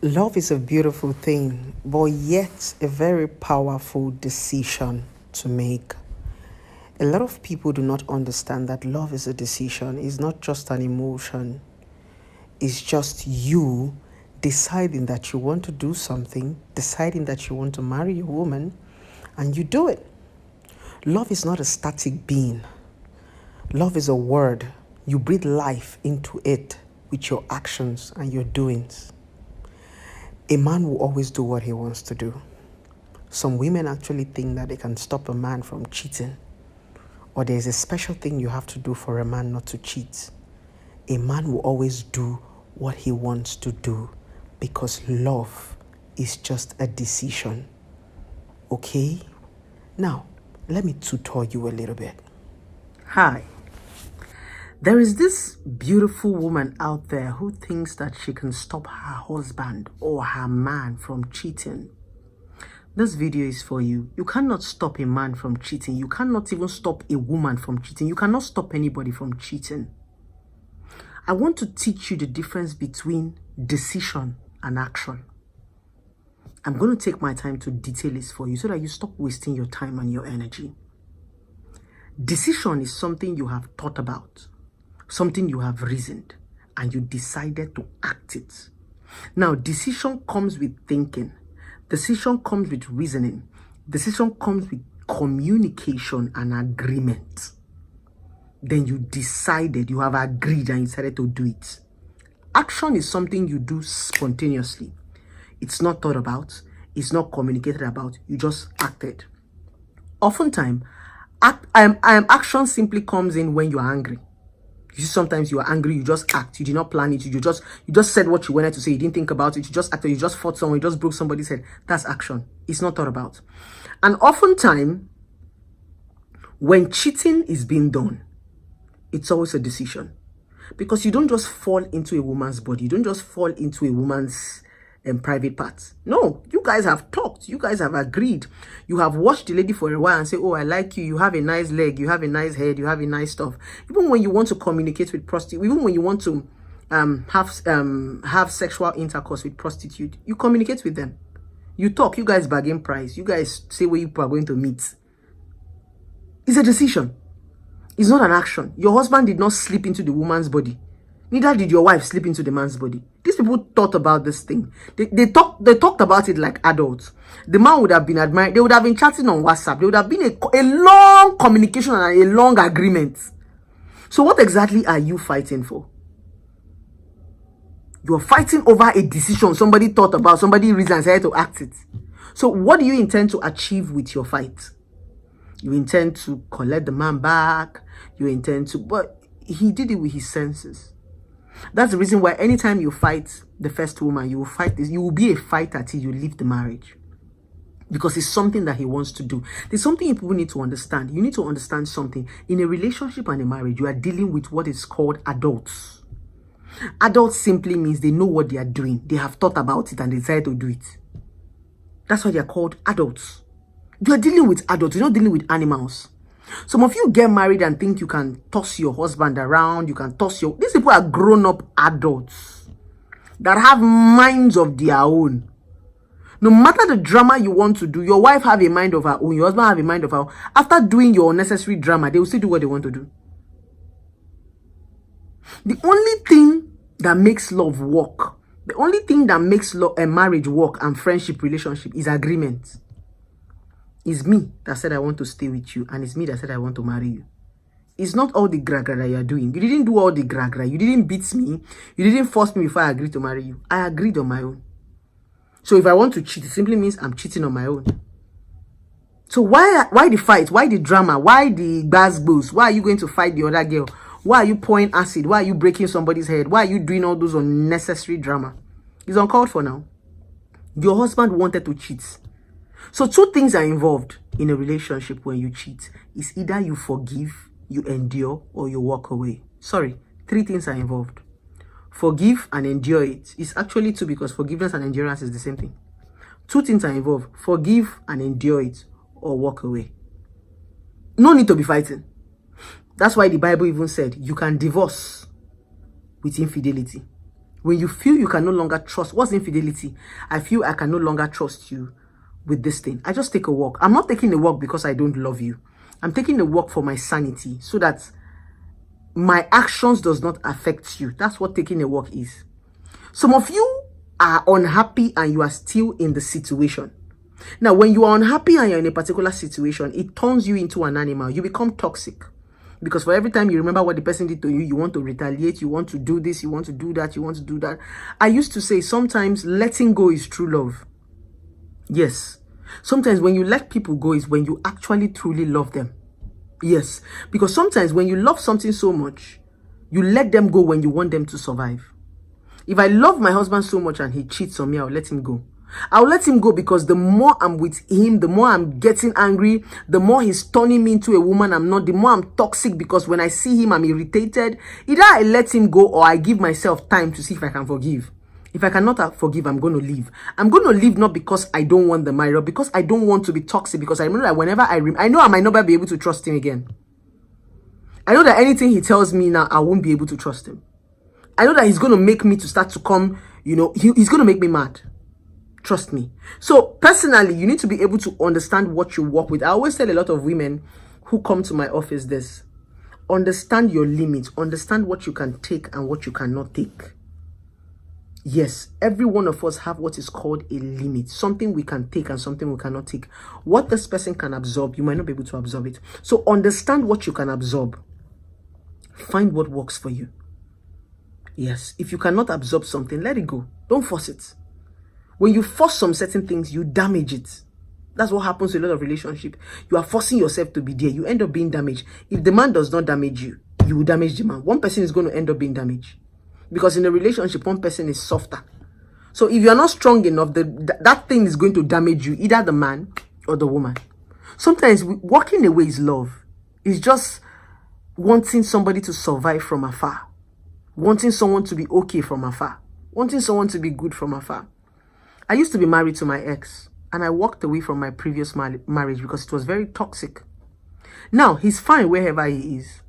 Love is a beautiful thing, but yet a very powerful decision to make. A lot of people do not understand that love is a decision. It's not just an emotion. It's just you deciding that you want to do something, deciding that you want to marry a woman, and you do it. Love is not a static being. Love is a word. You breathe life into it with your actions and your doings. A man will always do what he wants to do. Some women actually think that they can stop a man from cheating, or there's a special thing you have to do for a man not to cheat. A man will always do what he wants to do because love is just a decision. Okay? Now, let me tutor you a little bit. Hi. There is this beautiful woman out there who thinks that she can stop her husband or her man from cheating. This video is for you. You cannot stop a man from cheating. You cannot even stop a woman from cheating. You cannot stop anybody from cheating. I want to teach you the difference between decision and action. I'm going to take my time to detail this for you so that you stop wasting your time and your energy. Decision is something you have thought about, something you have reasoned, and you decided to act it. Now, decision comes with thinking. Decision comes with reasoning. Decision comes with communication and agreement. Then you decided, you have agreed and you decided to do it. Action is something you do spontaneously. It's not thought about. It's not communicated about. You just acted. Oftentimes, action simply comes in when you are angry. You see, sometimes you are angry, you just act. You did not plan it. You just said what you wanted to say. You didn't think about it. You just acted. You just fought someone. You just broke somebody's head. That's action. It's not thought about. And oftentimes, when cheating is being done, it's always a decision. Because you don't just fall into a woman's body. You don't just fall into a woman's private parts. No, you guys have talked. You guys have agreed. You have watched the lady for a while and say, oh, I like you. You have a nice leg. You have a nice head. You have a nice stuff. Even when you want to communicate with prostitute, even when you want to have sexual intercourse with prostitute, you communicate with them. You talk. You guys bargain price. You guys say where you are going to meet. It's a decision. It's not an action. Your husband did not slip into the woman's body. Neither did your wife slip into the man's body. These people thought about this thing. They talked about it like adults. The man would have been admired. They would have been chatting on WhatsApp. There would have been a long communication and a long agreement. So what exactly are you fighting for? You're fighting over a decision somebody thought about, somebody reasoned and decided to act it. So what do you intend to achieve with your fight? You intend to collect the man back. You intend to, but he did it with his senses. That's the reason why anytime you fight the first woman, you will fight this. You will be a fighter till you leave the marriage. Because it's something that he wants to do. There's something people need to understand. You need to understand something. In a relationship and a marriage, you are dealing with what is called adults. Adults simply means they know what they are doing. They have thought about it and they decide to do it. That's why they are called adults. You are dealing with adults. You're not dealing with animals. Some of you get married and think you can toss your husband around. You can toss your... These people are grown-up adults that have minds of their own. No matter the drama you want to do, your wife have a mind of her own. Your husband have a mind of her own. After doing your unnecessary drama, they will still do what they want to do. The only thing that makes love work, the only thing that makes a marriage work and friendship relationship is agreement. It's me that said I want to stay with you, and it's me that said I want to marry you. It's not all the gra-gra that you are doing. You didn't do all the gra-gra. You didn't beat me. You didn't force me before I agreed to marry you. I agreed on my own. So if I want to cheat, it simply means I'm cheating on my own. So why the fight? Why the drama? Why the gbas-gbos? Why are you going to fight the other girl? Why are you pouring acid? Why are you breaking somebody's head? Why are you doing all those unnecessary drama? It's uncalled for now. Your husband wanted to cheat. So two things are involved in a relationship when you cheat. It's either you forgive, you endure, or you walk away. Sorry, three things are involved. Forgive and endure it. It's actually two, because forgiveness and endurance is the same thing. Two things are involved. Forgive and endure it, or walk away. No need to be fighting. That's why the Bible even said you can divorce with infidelity. When you feel you can no longer trust, what's infidelity? I feel I can no longer trust you with this thing. I just take a walk. I'm not taking a walk because I don't love you. I'm taking a walk for my sanity so that my actions does not affect you. That's what taking a walk is. Some of you are unhappy and you are still in the situation. Now, when you are unhappy and you're in a particular situation, it turns you into an animal. You become toxic. Because for every time you remember what the person did to you, you want to retaliate, you want to do this, you want to do that, you want to do that. I used to say sometimes letting go is true love. Yes. Sometimes when you let people go is when you actually truly love them. Yes. Because sometimes when you love something so much, you let them go when you want them to survive. If I love my husband so much and he cheats on me, I'll let him go. I'll let him go because the more I'm with him, the more I'm getting angry, the more he's turning me into a woman I'm not, the more I'm toxic because when I see him, I'm irritated. Either I let him go or I give myself time to see if I can forgive. If I cannot forgive, I'm going to leave. I'm going to leave not because I don't want the marriage, but because I don't want to be toxic, because I remember that whenever I know I might never be able to trust him again. I know that anything he tells me now, I won't be able to trust him. I know that he's going to make me to start to come, he's going to make me mad. Trust me. So personally, you need to be able to understand what you work with. I always tell a lot of women who come to my office this. Understand your limits. Understand what you can take and what you cannot take. Yes, every one of us have what is called a limit. Something we can take and something we cannot take. What this person can absorb, you might not be able to absorb it. So understand what you can absorb. Find what works for you. Yes, if you cannot absorb something, let it go. Don't force it. When you force some certain things, you damage it. That's what happens to a lot of relationships. You are forcing yourself to be there. You end up being damaged. If the man does not damage you, you will damage the man. One person is going to end up being damaged. Because in a relationship, one person is softer. So if you are not strong enough, that thing is going to damage you, either the man or the woman. Sometimes walking away is love. It's just wanting somebody to survive from afar. Wanting someone to be okay from afar. Wanting someone to be good from afar. I used to be married to my ex, and I walked away from my previous marriage because it was very toxic. Now, he's fine wherever he is.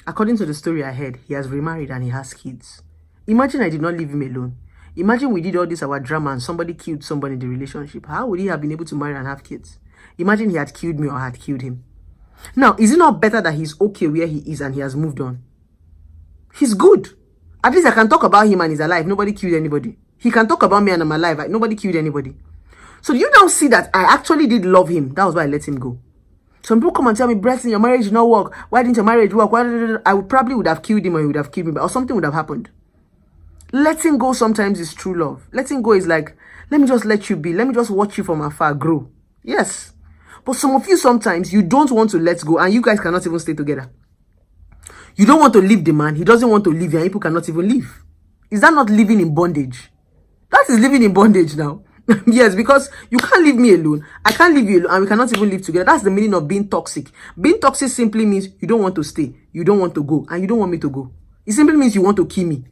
According to the story I heard, he has remarried and he has kids. Imagine I did not leave him alone. Imagine we did all this, our drama, and somebody killed somebody in the relationship. How would he have been able to marry and have kids? Imagine he had killed me or I had killed him. Now, is it not better that he's okay where he is and he has moved on? He's good. At least I can talk about him and he's alive. Nobody killed anybody. He can talk about me and I'm alive. Nobody killed anybody. So do you now see that I actually did love him? That was why I let him go. Some people come and tell me, Bretton, your marriage did not work. Why didn't your marriage work? I probably would have killed him or he would have killed me. Or something would have happened. Letting go sometimes is true love. Letting go is like, let me just let you be. Let me just watch you from afar grow. Yes. But some of you sometimes, you don't want to let go and you guys cannot even stay together. You don't want to leave the man. He doesn't want to leave you and people cannot even leave. Is that not living in bondage? That is living in bondage now. Yes, because you can't leave me alone. I can't leave you alone and we cannot even live together. That's the meaning of being toxic. Being toxic simply means you don't want to stay. You don't want to go and you don't want me to go. It simply means you want to kill me.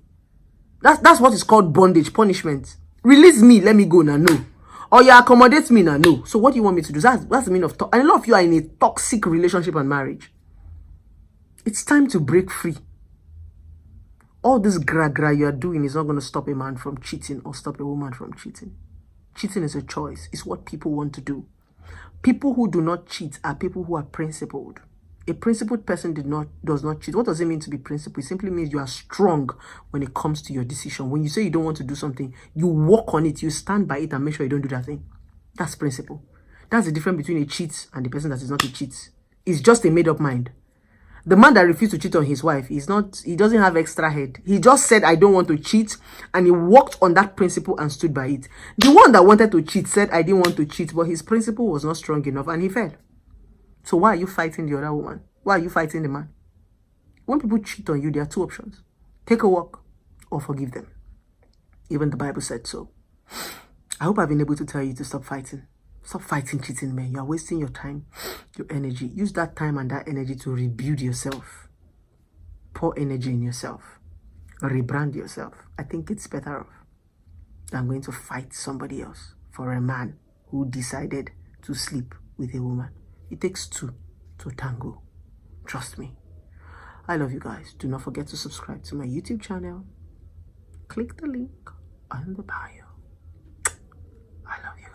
That's what is called bondage, punishment. Release me, let me go now, no. Or you accommodate me now, no. So what do you want me to do? That's the meaning of and a lot of you are in a toxic relationship and marriage. It's time to break free. All this gra you are doing is not going to stop a man from cheating or stop a woman from cheating. Cheating is a choice. It's what people want to do. People who do not cheat are people who are principled. A principled person does not cheat. What does it mean to be principled? It simply means you are strong when it comes to your decision. When you say you don't want to do something, you work on it, you stand by it and make sure you don't do that thing. That's principle. That's the difference between a cheat and the person that is not a cheat. It's just a made-up mind. The man that refused to cheat on his wife, he doesn't have extra head. He just said, I don't want to cheat. And he worked on that principle and stood by it. The one that wanted to cheat said, I didn't want to cheat, but his principle was not strong enough and he fell. So why are you fighting the other woman? Why are you fighting the man? When people cheat on you, there are two options. Take a walk or forgive them. Even the Bible said so. I hope I've been able to tell you to stop fighting. Stop fighting cheating men. You are wasting your time, your energy. Use that time and that energy to rebuild yourself. Pour energy in yourself. Rebrand yourself. I think it's better off than going to fight somebody else for a man who decided to sleep with a woman. It takes two to tango. Trust me. I love you guys. Do not forget to subscribe to my YouTube channel. click the link on the bio.